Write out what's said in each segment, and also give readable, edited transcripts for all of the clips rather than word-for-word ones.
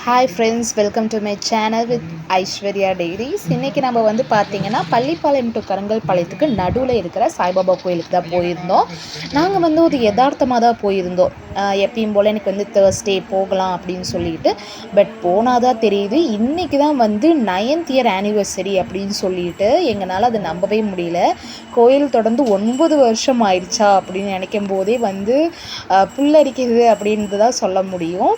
Hi friends, welcome to my channel with Aishwarya diaries. இன்றைக்கி நம்ம வந்து பார்த்திங்கன்னா பள்ளிப்பாளையம் டு கருங்கல்பாளையத்துக்கு நடுவில் இருக்கிற சாய்பாபா கோயிலுக்கு தான் போயிருந்தோம். நாங்கள் வந்து ஒரு யதார்த்தமாக தான் போயிருந்தோம். எப்பயும் போல் எனக்கு வந்து தேர்ஸ்டே போகலாம் அப்படின்னு சொல்லிட்டு, பட் போனால் தான் தெரியுது இன்றைக்கி தான் வந்து 9th இயர் ஆனிவர்சரி அப்படின்னு சொல்லிட்டு எங்களால் அதை நம்பவே முடியல. கோயில் தொடர்ந்து 9 வருஷம் ஆயிடுச்சா அப்படின்னு நினைக்கும் போதே வந்து புல்லரிக்குது அப்படின்ட்டு தான் சொல்ல முடியும்.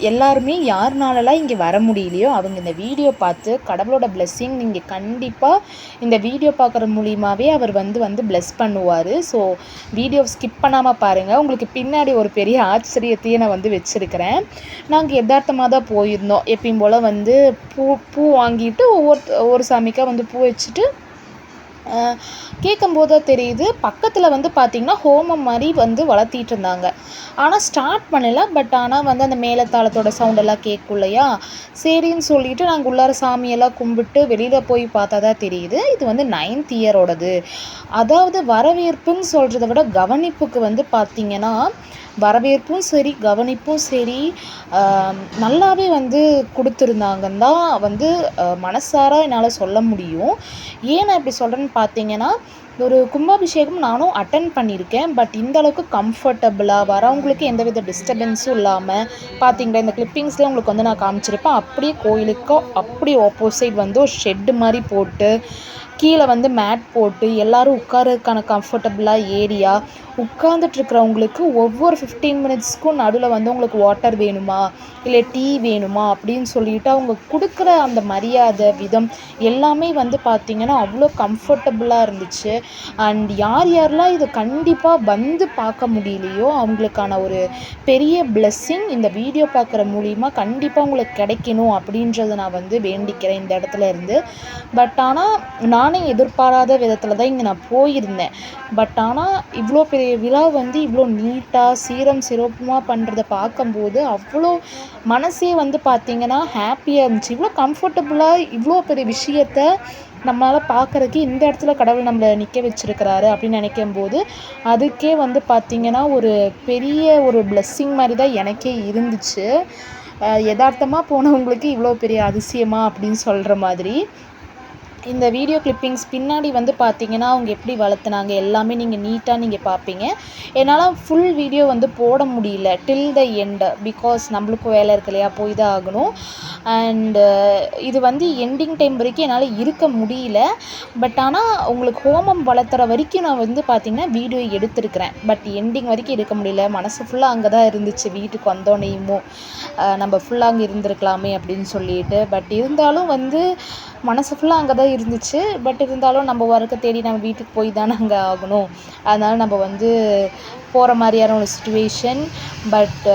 எல்லாருமே யாருனாலலாம் இங்கே வர முடியலையோ அவங்க இந்த வீடியோ பார்த்து கடவுளோட பிளெஸ்ஸிங் நீங்கள் கண்டிப்பாக இந்த வீடியோ பார்க்குற மூலியமாகவே அவர் வந்து பிளெஸ் பண்ணுவார். ஸோ வீடியோ ஸ்கிப் பண்ணாமல் பாருங்கள். உங்களுக்கு பின்னாடி ஒரு பெரிய ஆச்சரியத்தையே நான் வந்து வச்சுருக்கிறேன். நாங்கள் யதார்த்தமாக தான் போயிருந்தோம். எப்பயும் போல் வந்து பூ வாங்கிட்டு ஒவ்வொரு சாமிக்காக வந்து பூ வச்சுட்டு கேட்கும்போது தான் தெரியுது, பக்கத்தில் வந்து பார்த்திங்கன்னா ஹோமம் மாதிரி வந்து வளர்த்திட்டு இருந்தாங்க. ஆனால் ஸ்டார்ட் பண்ணலை. பட் ஆனால் வந்து அந்த மேளதாளத்தோட சவுண்டெல்லாம் கேட்கும் இல்லையா, சரின்னு சொல்லிவிட்டு நாங்கள் உள்ளார சாமியெல்லாம் கும்பிட்டு வெளியில் போய் பார்த்தா தான் தெரியுது இது வந்து 9th இயரோடது. அதாவது வரவேற்புன்னு சொல்கிறத விட கவனிப்புக்கு வந்து பார்த்திங்கன்னா வரவேற்பும் சரி கவனிப்பும் சரி நல்லாவே வந்து கொடுத்துருந்தாங்கன்னு தான் வந்து மனசார என்னால் சொல்ல முடியும். ஏன் நான் இப்படி சொல்கிறேன்னு பார்த்தீங்கன்னா, ஒரு கும்பாபிஷேகம் நானும் அட்டன் பண்ணியிருக்கேன். பட் இந்தளவுக்கு கம்ஃபர்டபுளாக வரவங்களுக்கு எந்தவித டிஸ்டர்பன்ஸும் இல்லாமல் பார்த்தீங்களா, இந்த கிளிப்பிங்ஸ்லேயே உங்களுக்கு வந்து நான் காமிச்சிருப்பேன். அப்படியே கோயிலுக்கும் அப்படியே ஆப்போசிட் வந்து ஒரு ஷெட்டு மாதிரி போட்டு கீழே வந்து மேட் போட்டு எல்லோரும் உட்காரதுக்கான கம்ஃபர்டபுளாக ஏரியா, உட்காந்துட்ருக்கிறவங்களுக்கு ஒவ்வொரு 15 மினிட்ஸ்க்கும் நடுவில் வந்து உங்களுக்கு வாட்டர் வேணுமா இல்லை டீ வேணுமா அப்படின்னு சொல்லிவிட்டு அவங்க கொடுக்குற அந்த மரியாதை விதம் எல்லாமே வந்து பார்த்திங்கன்னா அவ்வளோ கம்ஃபர்டபுளாக இருந்துச்சு. அண்ட் யாரெல்லாம் இதை கண்டிப்பாக வந்து பார்க்க முடியலையோ அவங்களுக்கான ஒரு பெரிய பிளெஸ்ஸிங் இந்த வீடியோ பார்க்குற மூலிமா கண்டிப்பாக உங்களுக்கு கிடைக்கணும் அப்படின்றத நான் வந்து வேண்டிக்கிறேன் இந்த இடத்துல இருந்து. பட் ஆனால் நானே எதிர்பாராத விதத்தில் தான் இங்கே நான் போயிருந்தேன். பட் ஆனால் இவ்வளோ பெரிய விழா வந்து இவ்வளோ நீட்டாக சீரம் சிறப்புமாக பண்ணுறத பார்க்கும்போது அவ்வளோ மனசே வந்து பார்த்திங்கன்னா ஹாப்பியாக இருந்துச்சு. இவ்வளோ கம்ஃபர்டபுளாக இவ்வளோ பெரிய விஷயத்த நம்மளால் பார்க்குறதுக்கு இந்த இடத்துல கடவுள் நம்மளை நிற்க வச்சுருக்கிறாரு அப்படின்னு நினைக்கும்போது அதுக்கே வந்து பார்த்திங்கன்னா ஒரு பெரிய ஒரு பிளெஸ்ஸிங் மாதிரி தான் எனக்கே இருந்துச்சு. யதார்த்தமாக போனவங்களுக்கு இவ்வளோ பெரிய அதிசயமா அப்படின்னு சொல்கிற மாதிரி. இந்த வீடியோ கிளிப்பிங்ஸ் பின்னாடி வந்து பார்த்திங்கன்னா அவங்க எப்படி வளர்த்துனாங்க எல்லாமே நீங்கள் நீட்டாக நீங்கள் பார்ப்பீங்க. என்னால் ஃபுல் வீடியோ வந்து போட முடியல டில் த எண்ட், பிகாஸ் நம்மளுக்கும் வேலை இருக்கு இல்லையா, போய் தான் ஆகணும். அண்டு இது வந்து எண்டிங் டைம் வரைக்கும் என்னால் இருக்க முடியல. பட் ஆனால் உங்களுக்கு ஹோமம் வளர்த்துற வரைக்கும் நான் வந்து பார்த்திங்கன்னா வீடியோ எடுத்திருக்கிறேன். பட் எண்டிங் வரைக்கும் எடுக்க முடியல. மனசு ஃபுல்லாக அங்கே தான் இருந்துச்சு. வீட்டுக்கு வந்தோடனேயுமோ நம்ம ஃபுல்லாக அங்கே இருந்திருக்கலாமே அப்படின்னு சொல்லிட்டு. பட் இருந்தாலும் வந்து மனசு ஃபுல்லாக அங்கே தான் இருந்துச்சு. பட் இருந்தாலும் நம்ம ஒர்க்கை தேடி நம்ம வீட்டுக்கு போய் தானே அங்கே ஆகணும். அதனால் நம்ம வந்து போகிற மாதிரியான ஒரு சிச்சுவேஷன். பட்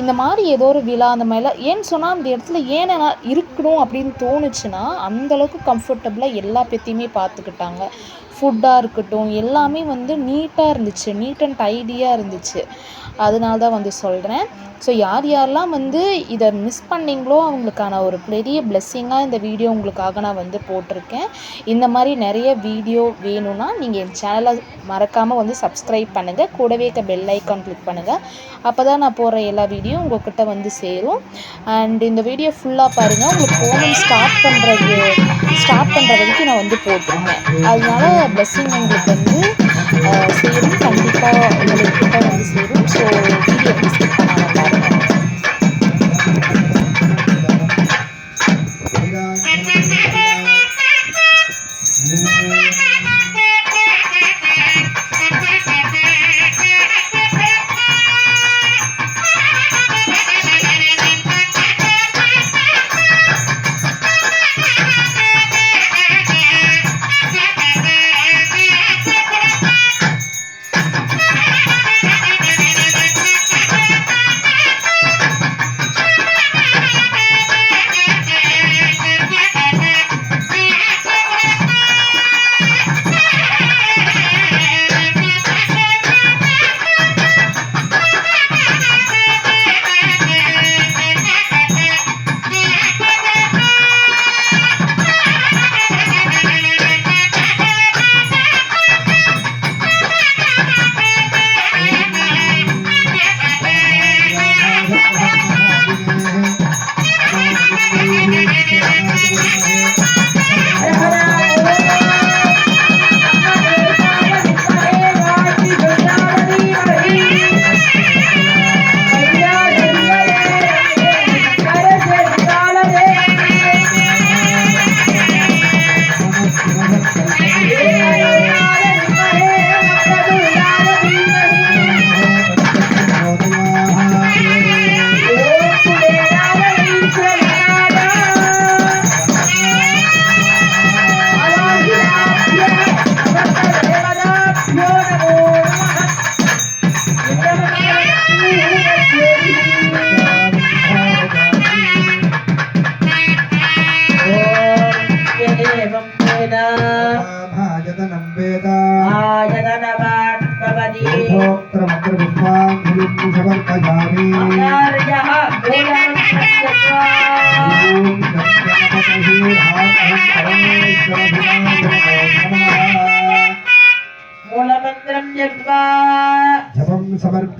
இந்த மாதிரி ஏதோ ஒரு விழா அந்த மாதிரிலாம் ஏன்னு சொன்னால் அந்த இடத்துல ஏன் நான் இருக்கணும் அப்படின்னு தோணுச்சுன்னா அந்தளவுக்கு கம்ஃபர்டபுளாக எல்லா பேத்தையுமே பார்த்துக்கிட்டாங்க. ஃபுட்டாக இருக்கட்டும் எல்லாமே வந்து நீட்டாக இருந்துச்சு, நீட் அண்ட் டைடியாக இருந்துச்சு. அதனால தான் வந்து சொல்கிறேன். ஸோ யாரெல்லாம் வந்து இதை மிஸ் பண்ணிங்களோ அவங்களுக்கான ஒரு பெரிய பிளெஸ்ஸிங்காக இந்த வீடியோ உங்களுக்காக நான் வந்து போட்டிருக்கேன். இந்த மாதிரி நிறைய வீடியோ வேணும்னா நீங்கள் என் சேனலை மறக்காமல் வந்து சப்ஸ்கிரைப் பண்ணுங்கள். கூடவே இருக்க பெல் ஐக்கான் கிளிக் பண்ணுங்கள். அப்போ தான் நான் போடுற எல்லா வீடியோ உங்கள்கிட்ட வந்து சேரும். அண்ட் இந்த வீடியோ ஃபுல்லாக பாருங்கள். உங்களுக்கு ஹோமம் ஸ்டார்ட் பண்ணுற வரைக்கும் நான் வந்து போட்டிருக்கேன். அதனால பிளெஸ்ஸிங் உங்களுக்கு வந்து சேரும், கண்டிப்பாக உங்கள்கிட்ட வந்து சேரும். ஸோ வீடியோ வந்து ஸ்கிப் பண்ணாமல் பாருங்கள்.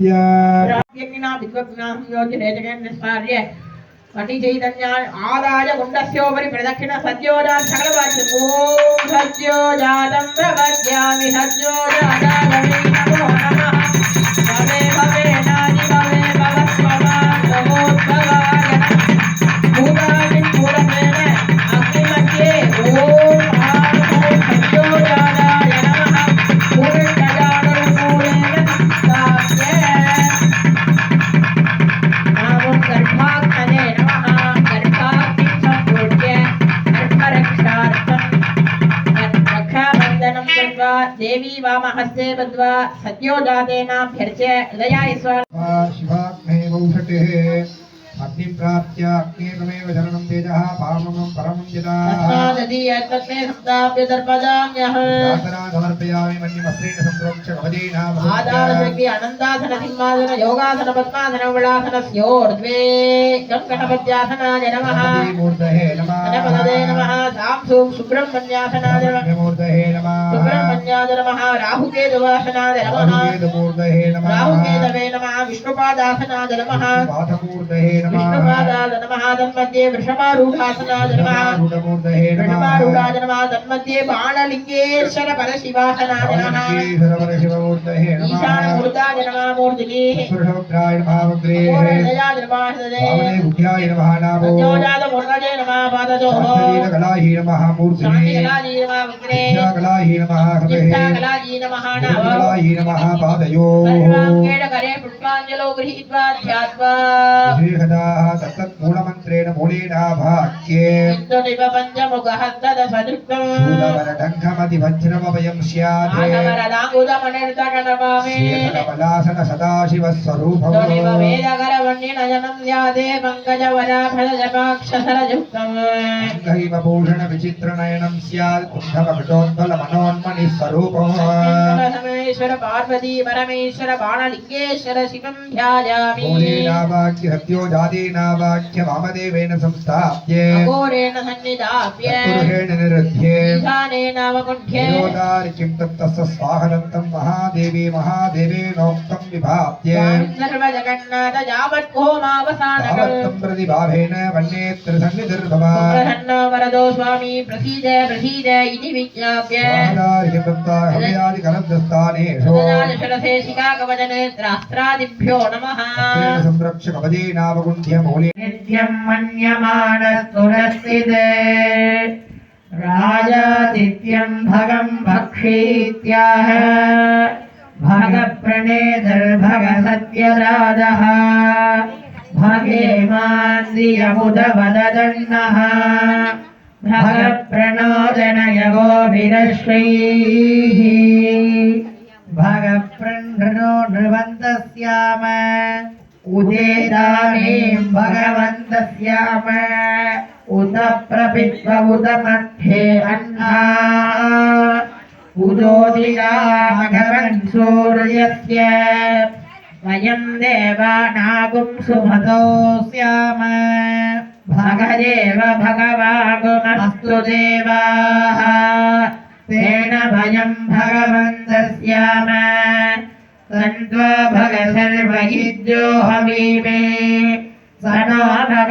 प्राप्यग्निना विद्वग्नां योजनेजगन्निस्सार्य पटिचैतन्यान् आदाय गुण्डस्योपरि प्रदक्षिण सद्योजात् सकलवाच्यम् ॐ सद्योजातं प्रपद्यामि सद्योजाताय नमो नमः भवे भवे नादि भवे भवस्वमान् नमोद्भवाय भूतादिं भूतमेन अग्निमध्ये ॐ सद्योजाताय नमः पूर्णजातरूपेण स्थाप्य नामं गर्भाग्नये नमः गर्भाग्निं सम्पूज्य गर्भरक्षार्थं रक्षाबन्धनं कृत्वा देवी वामहस्ते बद्ध्वा सद्योजातेनाभ्यर्च्य हृदयाय स्वाहा शिवाग्नेवौषटेः अग्निं प्राप्य अग्नेतमेव शरणं तेजः पावनं परमं यदा तस्मादीयत्तस्मै संस्थाप्य दर्पदाम्यः प्रार्थना समर्पयामि मन्यमस्त्रेण सम्प्रोक्ष्य कवचेना आधारशक्ति अनन्तासन सिंहासन योगासन पद्मासन विलासनस्योर्ध्वे गणपत्यासनाय नमः मूर्धये नमः गणपतये नमः सांसुं सुब्रह्मण्यासनाय नमः मूर्धये नमः सुब्रह्मण्याय नमः राहुकेतुवासनाय नमः मूर्धये नमः राहुकेतवे नमः विष्णुपादासनाय नमः पादमूर्धये नमः विष्णुपादाय नमः तन्मध्ये वृषभारूढासनाय नमः मूर्धये नमः वृषभारूढाय नमः तन्मध्ये बाणलिङ्गेश्वर परशिवासनाय नमः शिवमूर्धये नमः ईशानमूर्धाय नमः मूर्तिके पुरुषोग्राय नमः वग्रे पूर्णदयाय नमः हृदये वामने बुद्ध्याय नमः नामो सद्योजातमूर्धये नमः पादयोः शास्त्रीयकलायै नमः मूर्धने शान्तिकलायै नमः वग्रे विद्याकलायै नमः हृदये चित्ताकलायै नमः नामो कलायै नमः पादयोः सर्वाङ्गेण पुष्पाञ्जलो गृहीत्वा ध्यात्वा श्रीहदाः तत्तत्मूलमन्त्रेण मूलेनाभाक्ये इन्दुनिव पञ्चमुखहस्तदसदृक्तम् शूलवरडङ्घमतिवज्रमभयं स्यात् आधवरदाङ्गुदमनिर्दगणपामे श्रीहदवलासन सदाशिवस्वरूपम् इन्दुनिव वेदकरवण्यनयनं यादे पङ्कजवराफलजपाक्षसरयुक्तम् भूषण विचित्रनयनं स्यात् कुण्ठमकुटोद्बलमनोन्मनिस्वरूपम् समेश्वर पार्वती परमेश्वर बाणलिङ्गेश्वर शिवं ध्यायामि मूलेनावाक्य सत्योजातेनावाक्य वामदेवेन संस्थाप्य अघोरेण सन्निधाप्य तत्पुरुषेण निरुध्ये ईशानेनावकुण्ठ्ये निरोधार्किं तत्तस्य स्वाहदन्तं महादेवी महादेवेनोक्तं विभाव्य सर्वजगन्नाथ यावत्कोमावसानकम् तावत्तं प्रतिभावेन वन्नेत्र सन्निधिर्भवा प्रसन्नो वरदो स्वामी प्रसीद प्रसीद इति विज्ञाप्य स्वाहादार्किं दत्ता हव्यादिकलब्धस्थानेषु शिरसे शिखाकवचनेत्रास्त्रादिभ्यो नमः संरक्ष कवचेनावकुण्ठ्य मूले नित्यं मन्यमानस्तुरस्थिते राजादित्यं भगं भक्षीत्याह भगप्रणेदर्भगसत्यराजः भगेमान्द्रियमुदवददण्डः भगप्रणोदनयगोभिरश्रीः भगप्रणो नृवन्तस्याम उदेदानीं भगवन्तस्याम उत प्रपित्व उत मध्ये अह्ना उदोदिता भगवन् सूर्यस्य वयं देवानागुं सुमतो स्याम भगदेव भगवागुमस्तु देवाः तेन भयं भगवन्तस्याम सन्त्वा भग सर्वहिद्यो हवीमे स नो भग